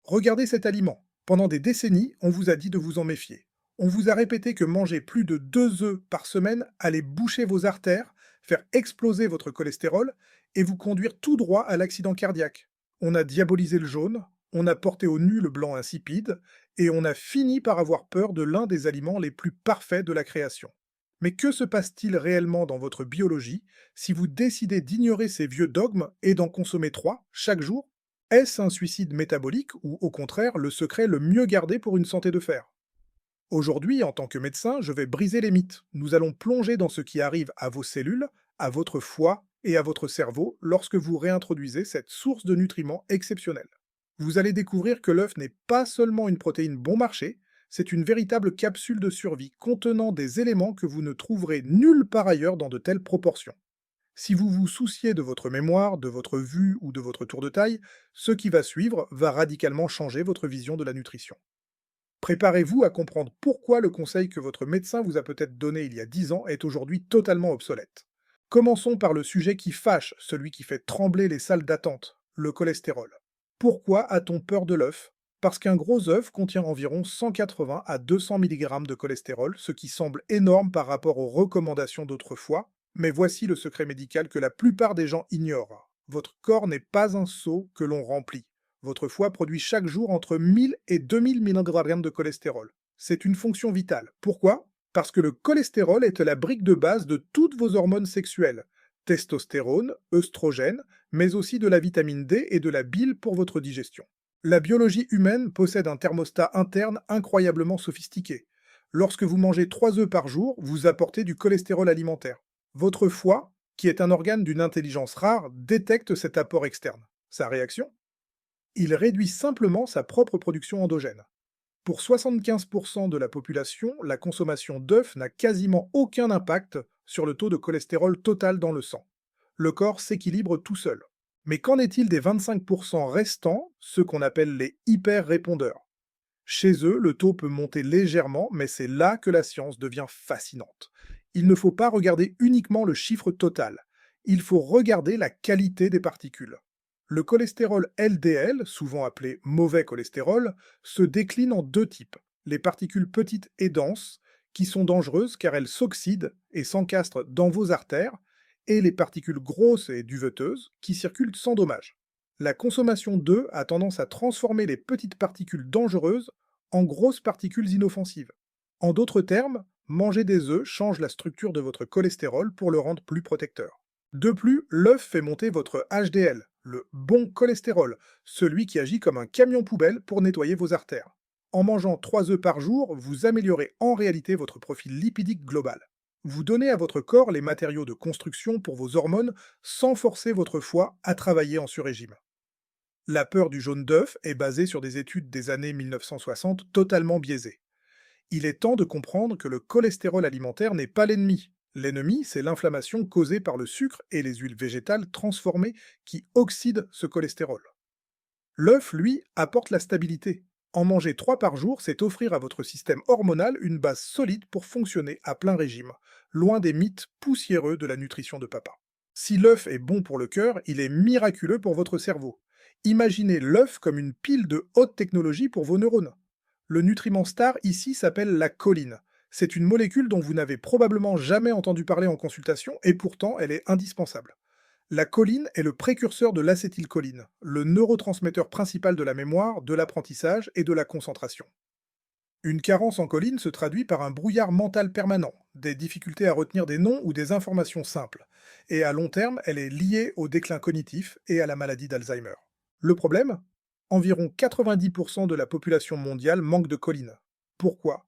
Regardez cet aliment. Pendant des décennies, on vous a dit de vous en méfier. On vous a répété que manger plus de 2 œufs par semaine allait boucher vos artères, faire exploser votre cholestérol et vous conduire tout droit à l'accident cardiaque. On a diabolisé le jaune, on a porté au nu le blanc insipide, et on a fini par avoir peur de l'un des aliments les plus parfaits de la création. Mais que se passe-t-il réellement dans votre biologie si vous décidez d'ignorer ces vieux dogmes et d'en consommer 3 chaque jour? Est-ce un suicide métabolique ou au contraire le secret le mieux gardé pour une santé de fer? Aujourd'hui, en tant que médecin, je vais briser les mythes. Nous allons plonger dans ce qui arrive à vos cellules, à votre foie et à votre cerveau lorsque vous réintroduisez cette source de nutriments exceptionnelle. Vous allez découvrir que l'œuf n'est pas seulement une protéine bon marché, c'est une véritable capsule de survie contenant des éléments que vous ne trouverez nulle part ailleurs dans de telles proportions. Si vous vous souciez de votre mémoire, de votre vue ou de votre tour de taille, ce qui va suivre va radicalement changer votre vision de la nutrition. Préparez-vous à comprendre pourquoi le conseil que votre médecin vous a peut-être donné il y a 10 ans est aujourd'hui totalement obsolète. Commençons par le sujet qui fâche, celui qui fait trembler les salles d'attente, le cholestérol. Pourquoi a-t-on peur de l'œuf? Parce qu'un gros œuf contient environ 180 à 200 mg de cholestérol, ce qui semble énorme par rapport aux recommandations d'autrefois, mais voici le secret médical que la plupart des gens ignorent. Votre corps n'est pas un seau que l'on remplit. Votre foie produit chaque jour entre 1000 et 2000 mg de cholestérol. C'est une fonction vitale. Pourquoi? Parce que le cholestérol est la brique de base de toutes vos hormones sexuelles. Testostérone, œstrogène, mais aussi de la vitamine D et de la bile pour votre digestion. La biologie humaine possède un thermostat interne incroyablement sophistiqué. Lorsque vous mangez 3 œufs par jour, vous apportez du cholestérol alimentaire. Votre foie, qui est un organe d'une intelligence rare, détecte cet apport externe. Sa réaction? Il réduit simplement sa propre production endogène. Pour 75% de la population, la consommation d'œufs n'a quasiment aucun impact sur le taux de cholestérol total dans le sang. Le corps s'équilibre tout seul. Mais qu'en est-il des 25% restants, ceux qu'on appelle les hyper-répondeurs? Chez eux, le taux peut monter légèrement, mais c'est là que la science devient fascinante. Il ne faut pas regarder uniquement le chiffre total, il faut regarder la qualité des particules. Le cholestérol LDL, souvent appelé mauvais cholestérol, se décline en deux types. Les particules petites et denses, qui sont dangereuses car elles s'oxydent et s'encastrent dans vos artères, et les particules grosses et duveteuses, qui circulent sans dommage. La consommation d'œufs a tendance à transformer les petites particules dangereuses en grosses particules inoffensives. En d'autres termes, manger des œufs change la structure de votre cholestérol pour le rendre plus protecteur. De plus, l'œuf fait monter votre HDL, le bon cholestérol, celui qui agit comme un camion poubelle pour nettoyer vos artères. En mangeant 3 œufs par jour, vous améliorez en réalité votre profil lipidique global. Vous donnez à votre corps les matériaux de construction pour vos hormones sans forcer votre foie à travailler en sur-régime. La peur du jaune d'œuf est basée sur des études des années 1960 totalement biaisées. Il est temps de comprendre que le cholestérol alimentaire n'est pas l'ennemi. L'ennemi, c'est l'inflammation causée par le sucre et les huiles végétales transformées qui oxydent ce cholestérol. L'œuf, lui, apporte la stabilité. En manger 3 par jour, c'est offrir à votre système hormonal une base solide pour fonctionner à plein régime, loin des mythes poussiéreux de la nutrition de papa. Si l'œuf est bon pour le cœur, il est miraculeux pour votre cerveau. Imaginez l'œuf comme une pile de haute technologie pour vos neurones. Le nutriment star ici s'appelle la choline. C'est une molécule dont vous n'avez probablement jamais entendu parler en consultation et pourtant elle est indispensable. La choline est le précurseur de l'acétylcholine, le neurotransmetteur principal de la mémoire, de l'apprentissage et de la concentration. Une carence en choline se traduit par un brouillard mental permanent, des difficultés à retenir des noms ou des informations simples, et à long terme, elle est liée au déclin cognitif et à la maladie d'Alzheimer. Le problème? Environ 90% de la population mondiale manque de choline. Pourquoi?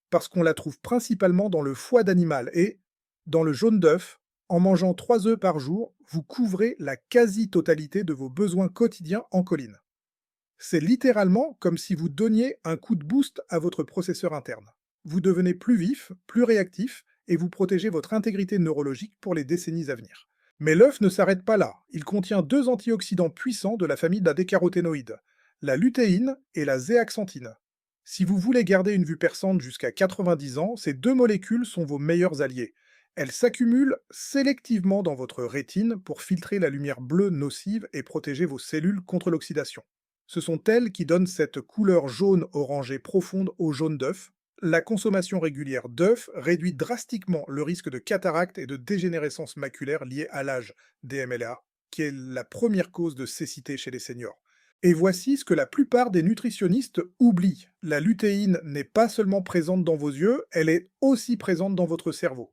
Parce qu'on la trouve principalement dans le foie d'animal et, dans le jaune d'œuf, en mangeant 3 œufs par jour, vous couvrez la quasi-totalité de vos besoins quotidiens en choline. C'est littéralement comme si vous donniez un coup de boost à votre processeur interne. Vous devenez plus vif, plus réactif, et vous protégez votre intégrité neurologique pour les décennies à venir. Mais l'œuf ne s'arrête pas là. Il contient deux antioxydants puissants de la famille de la décaroténoïde, la lutéine et la zéaxanthine. Si vous voulez garder une vue perçante jusqu'à 90 ans, ces deux molécules sont vos meilleurs alliés. Elles s'accumulent sélectivement dans votre rétine pour filtrer la lumière bleue nocive et protéger vos cellules contre l'oxydation. Ce sont elles qui donnent cette couleur jaune orangée profonde au jaune d'œuf. La consommation régulière d'œufs réduit drastiquement le risque de cataracte et de dégénérescence maculaire liée à l'âge, DMLA, qui est la première cause de cécité chez les seniors. Et voici ce que la plupart des nutritionnistes oublient. La lutéine n'est pas seulement présente dans vos yeux, elle est aussi présente dans votre cerveau.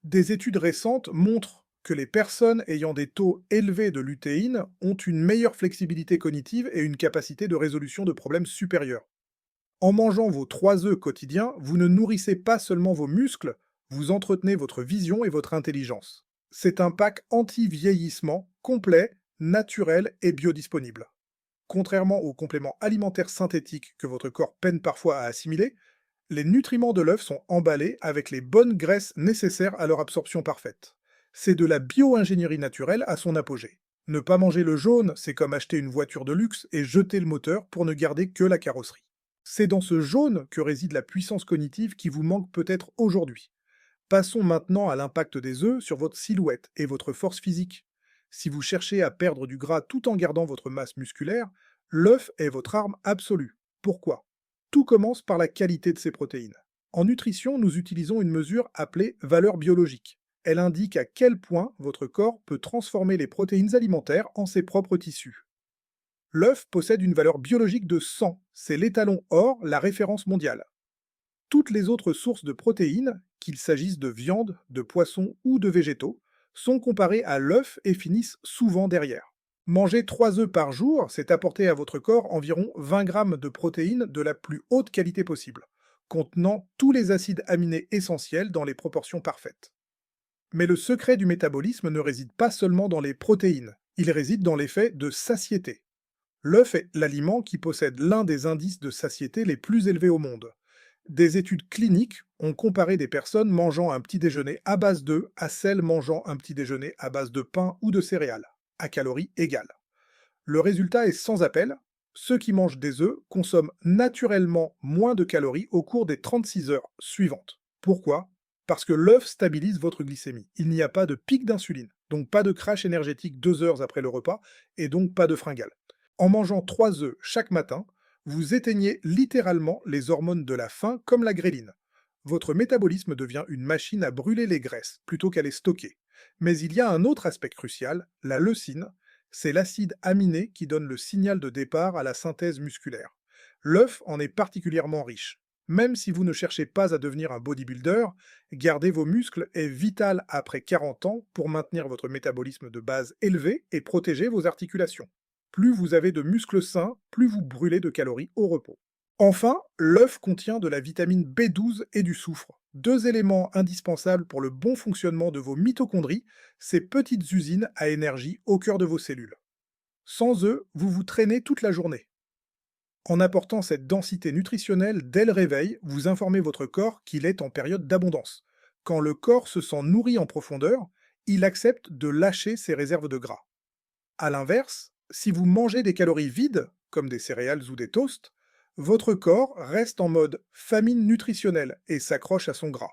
Des études récentes montrent que les personnes ayant des taux élevés de lutéine ont une meilleure flexibilité cognitive et une capacité de résolution de problèmes supérieure. En mangeant vos 3 œufs quotidiens, vous ne nourrissez pas seulement vos muscles, vous entretenez votre vision et votre intelligence. C'est un pack anti-vieillissement complet, naturel et biodisponible. Contrairement aux compléments alimentaires synthétiques que votre corps peine parfois à assimiler, les nutriments de l'œuf sont emballés avec les bonnes graisses nécessaires à leur absorption parfaite. C'est de la bio-ingénierie naturelle à son apogée. Ne pas manger le jaune, c'est comme acheter une voiture de luxe et jeter le moteur pour ne garder que la carrosserie. C'est dans ce jaune que réside la puissance cognitive qui vous manque peut-être aujourd'hui. Passons maintenant à l'impact des œufs sur votre silhouette et votre force physique. Si vous cherchez à perdre du gras tout en gardant votre masse musculaire, l'œuf est votre arme absolue. Pourquoi? Tout commence par la qualité de ses protéines. En nutrition, nous utilisons une mesure appelée valeur biologique. Elle indique à quel point votre corps peut transformer les protéines alimentaires en ses propres tissus. L'œuf possède une valeur biologique de 100, c'est l'étalon or, la référence mondiale. Toutes les autres sources de protéines, qu'il s'agisse de viande, de poisson ou de végétaux, sont comparées à l'œuf et finissent souvent derrière. Manger 3 œufs par jour, c'est apporter à votre corps environ 20 grammes de protéines de la plus haute qualité possible, contenant tous les acides aminés essentiels dans les proportions parfaites. Mais le secret du métabolisme ne réside pas seulement dans les protéines, il réside dans l'effet de satiété. L'œuf est l'aliment qui possède l'un des indices de satiété les plus élevés au monde. Des études cliniques ont comparé des personnes mangeant un petit déjeuner à base d'œufs à celles mangeant un petit déjeuner à base de pain ou de céréales, à calories égales. Le résultat est sans appel, ceux qui mangent des œufs consomment naturellement moins de calories au cours des 36 heures suivantes. Pourquoi? Parce que l'œuf stabilise votre glycémie. Il n'y a pas de pic d'insuline, donc pas de crash énergétique 2 heures après le repas, et donc pas de fringales. En mangeant 3 œufs chaque matin, vous éteignez littéralement les hormones de la faim comme la gréline. Votre métabolisme devient une machine à brûler les graisses plutôt qu'à les stocker. Mais il y a un autre aspect crucial, la leucine, c'est l'acide aminé qui donne le signal de départ à la synthèse musculaire. L'œuf en est particulièrement riche. Même si vous ne cherchez pas à devenir un bodybuilder, garder vos muscles est vital après 40 ans pour maintenir votre métabolisme de base élevé et protéger vos articulations. Plus vous avez de muscles sains, plus vous brûlez de calories au repos. Enfin, l'œuf contient de la vitamine B12 et du soufre, 2 éléments indispensables pour le bon fonctionnement de vos mitochondries, ces petites usines à énergie au cœur de vos cellules. Sans eux, vous vous traînez toute la journée. En apportant cette densité nutritionnelle dès le réveil, vous informez votre corps qu'il est en période d'abondance. Quand le corps se sent nourri en profondeur, il accepte de lâcher ses réserves de gras. A l'inverse, si vous mangez des calories vides, comme des céréales ou des toasts, votre corps reste en mode famine nutritionnelle et s'accroche à son gras.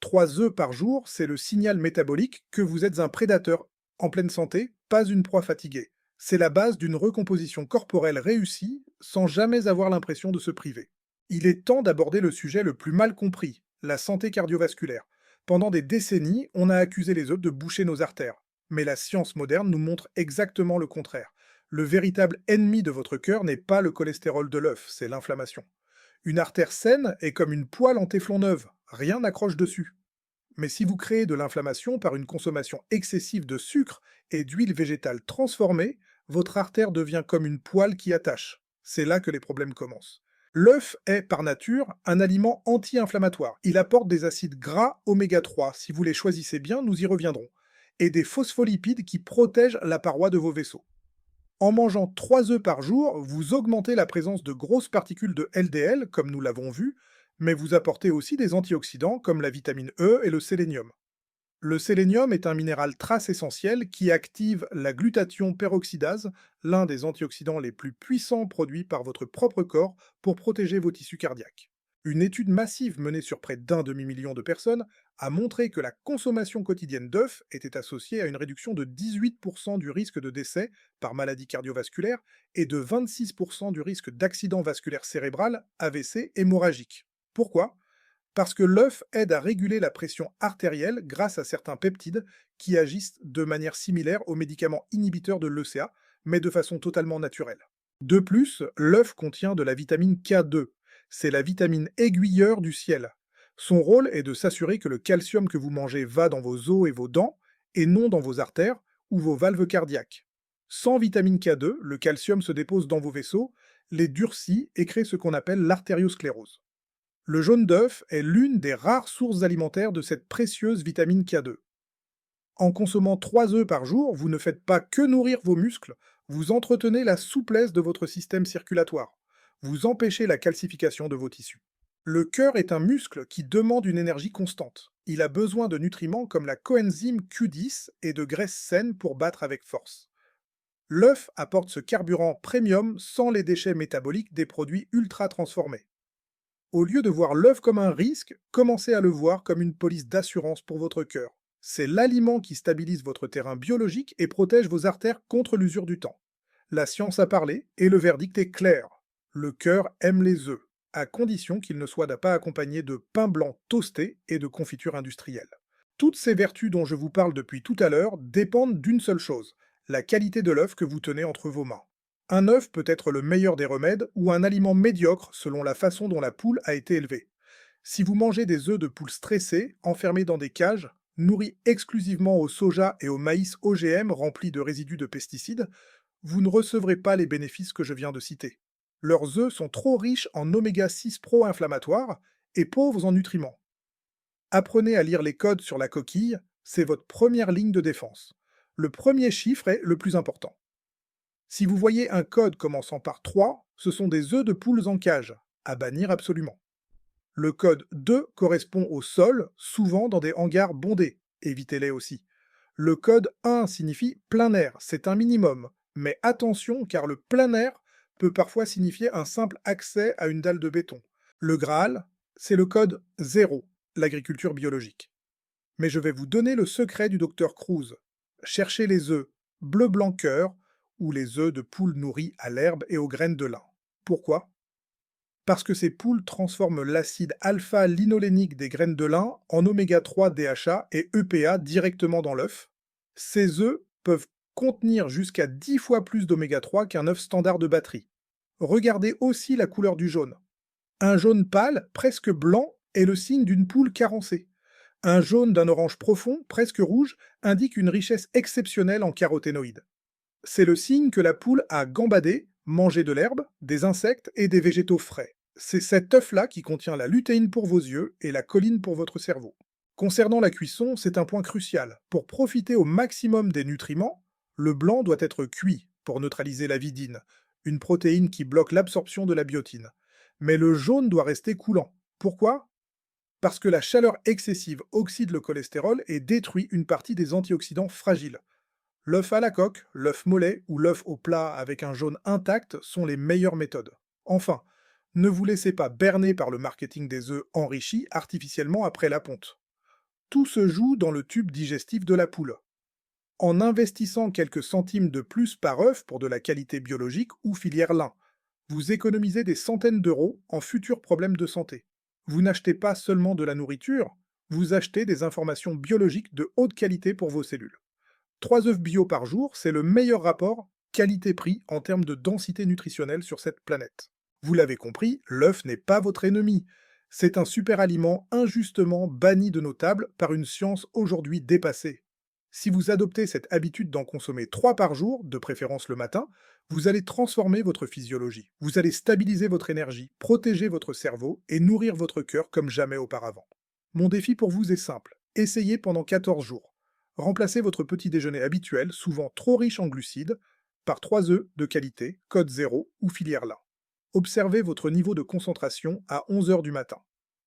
3 œufs par jour, c'est le signal métabolique que vous êtes un prédateur en pleine santé, pas une proie fatiguée. C'est la base d'une recomposition corporelle réussie sans jamais avoir l'impression de se priver. Il est temps d'aborder le sujet le plus mal compris, la santé cardiovasculaire. Pendant des décennies, on a accusé les œufs de boucher nos artères. Mais la science moderne nous montre exactement le contraire. Le véritable ennemi de votre cœur n'est pas le cholestérol de l'œuf, c'est l'inflammation. Une artère saine est comme une poêle en téflon neuve, rien n'accroche dessus. Mais si vous créez de l'inflammation par une consommation excessive de sucre et d'huile végétale transformée, votre artère devient comme une poêle qui attache. C'est là que les problèmes commencent. L'œuf est, par nature, un aliment anti-inflammatoire. Il apporte des acides gras oméga 3. Si vous les choisissez bien, nous y reviendrons. Et des phospholipides qui protègent la paroi de vos vaisseaux. En mangeant 3 œufs par jour, vous augmentez la présence de grosses particules de LDL, comme nous l'avons vu, mais vous apportez aussi des antioxydants comme la vitamine E et le sélénium. Le sélénium est un minéral trace essentiel qui active la glutathion peroxydase, l'un des antioxydants les plus puissants produits par votre propre corps pour protéger vos tissus cardiaques. Une étude massive menée sur près d'un demi-million de personnes a montré que la consommation quotidienne d'œufs était associée à une réduction de 18% du risque de décès par maladie cardiovasculaire et de 26% du risque d'accident vasculaire cérébral, AVC, hémorragique. Pourquoi? Parce que l'œuf aide à réguler la pression artérielle grâce à certains peptides qui agissent de manière similaire aux médicaments inhibiteurs de l'ECA, mais de façon totalement naturelle. De plus, l'œuf contient de la vitamine K2. C'est la vitamine aiguilleur du ciel. Son rôle est de s'assurer que le calcium que vous mangez va dans vos os et vos dents, et non dans vos artères ou vos valves cardiaques. Sans vitamine K2, le calcium se dépose dans vos vaisseaux, les durcit et crée ce qu'on appelle l'artériosclérose. Le jaune d'œuf est l'une des rares sources alimentaires de cette précieuse vitamine K2. En consommant 3 œufs par jour, vous ne faites pas que nourrir vos muscles, vous entretenez la souplesse de votre système circulatoire. Vous empêchez la calcification de vos tissus. Le cœur est un muscle qui demande une énergie constante. Il a besoin de nutriments comme la coenzyme Q10 et de graisses saines pour battre avec force. L'œuf apporte ce carburant premium sans les déchets métaboliques des produits ultra transformés. Au lieu de voir l'œuf comme un risque, commencez à le voir comme une police d'assurance pour votre cœur. C'est l'aliment qui stabilise votre terrain biologique et protège vos artères contre l'usure du temps. La science a parlé et le verdict est clair. Le cœur aime les œufs, à condition qu'ils ne soient pas accompagnés de pain blanc toasté et de confiture industrielle. Toutes ces vertus dont je vous parle depuis tout à l'heure dépendent d'une seule chose, la qualité de l'œuf que vous tenez entre vos mains. Un œuf peut être le meilleur des remèdes ou un aliment médiocre selon la façon dont la poule a été élevée. Si vous mangez des œufs de poule stressés, enfermés dans des cages, nourris exclusivement au soja et au maïs OGM remplis de résidus de pesticides, vous ne recevrez pas les bénéfices que je viens de citer. Leurs œufs sont trop riches en oméga 6 pro-inflammatoires et pauvres en nutriments. Apprenez à lire les codes sur la coquille, c'est votre première ligne de défense. Le premier chiffre est le plus important. Si vous voyez un code commençant par 3, ce sont des œufs de poules en cage, à bannir absolument. Le code 2 correspond au sol, souvent dans des hangars bondés, évitez-les aussi. Le code 1 signifie plein air, c'est un minimum, mais attention car le plein air peut parfois signifier un simple accès à une dalle de béton. Le Graal, c'est le code 0, l'agriculture biologique. Mais je vais vous donner le secret du docteur Cruz. Cherchez les œufs bleu-blanc cœur ou les œufs de poules nourries à l'herbe et aux graines de lin. Pourquoi? Parce que ces poules transforment l'acide alpha-linolénique des graines de lin en oméga 3 DHA et EPA directement dans l'œuf. Ces œufs peuvent contenir jusqu'à 10 fois plus d'oméga 3 qu'un œuf standard de batterie. Regardez aussi la couleur du jaune. Un jaune pâle, presque blanc, est le signe d'une poule carencée. Un jaune d'un orange profond, presque rouge, indique une richesse exceptionnelle en caroténoïdes. C'est le signe que la poule a gambadé, mangé de l'herbe, des insectes et des végétaux frais. C'est cet œuf-là qui contient la lutéine pour vos yeux et la choline pour votre cerveau. Concernant la cuisson, c'est un point crucial. Pour profiter au maximum des nutriments, le blanc doit être cuit pour neutraliser la vidine, une protéine qui bloque l'absorption de la biotine. Mais le jaune doit rester coulant. Pourquoi? Parce que la chaleur excessive oxyde le cholestérol et détruit une partie des antioxydants fragiles. L'œuf à la coque, l'œuf mollet ou l'œuf au plat avec un jaune intact sont les meilleures méthodes. Enfin, ne vous laissez pas berner par le marketing des œufs enrichis artificiellement après la ponte. Tout se joue dans le tube digestif de la poule. En investissant quelques centimes de plus par œuf pour de la qualité biologique ou filière lin, vous économisez des centaines d'euros en futurs problèmes de santé. Vous n'achetez pas seulement de la nourriture, vous achetez des informations biologiques de haute qualité pour vos cellules. 3 œufs bio par jour, c'est le meilleur rapport qualité-prix en termes de densité nutritionnelle sur cette planète. Vous l'avez compris, l'œuf n'est pas votre ennemi. C'est un super aliment injustement banni de nos tables par une science aujourd'hui dépassée. Si vous adoptez cette habitude d'en consommer 3 par jour, de préférence le matin, vous allez transformer votre physiologie. Vous allez stabiliser votre énergie, protéger votre cerveau et nourrir votre cœur comme jamais auparavant. Mon défi pour vous est simple. Essayez pendant 14 jours. Remplacez votre petit déjeuner habituel, souvent trop riche en glucides, par 3 œufs de qualité, code 0 ou filière lin. Observez votre niveau de concentration à 11 heures du matin.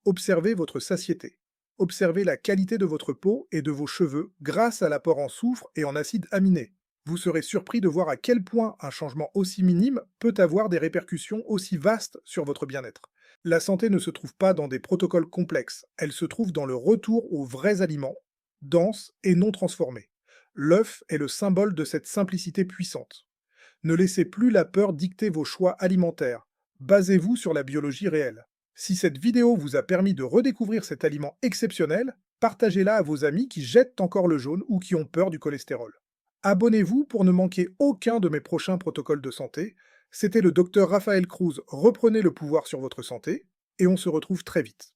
Observez votre satiété. Observez la qualité de votre peau et de vos cheveux grâce à l'apport en soufre et en acides aminés. Vous serez surpris de voir à quel point un changement aussi minime peut avoir des répercussions aussi vastes sur votre bien-être. La santé ne se trouve pas dans des protocoles complexes, elle se trouve dans le retour aux vrais aliments, denses et non transformés. L'œuf est le symbole de cette simplicité puissante. Ne laissez plus la peur dicter vos choix alimentaires. Basez-vous sur la biologie réelle. Si cette vidéo vous a permis de redécouvrir cet aliment exceptionnel, partagez-la à vos amis qui jettent encore le jaune ou qui ont peur du cholestérol. Abonnez-vous pour ne manquer aucun de mes prochains protocoles de santé. C'était le docteur Raphaël Cruz, reprenez le pouvoir sur votre santé, et on se retrouve très vite.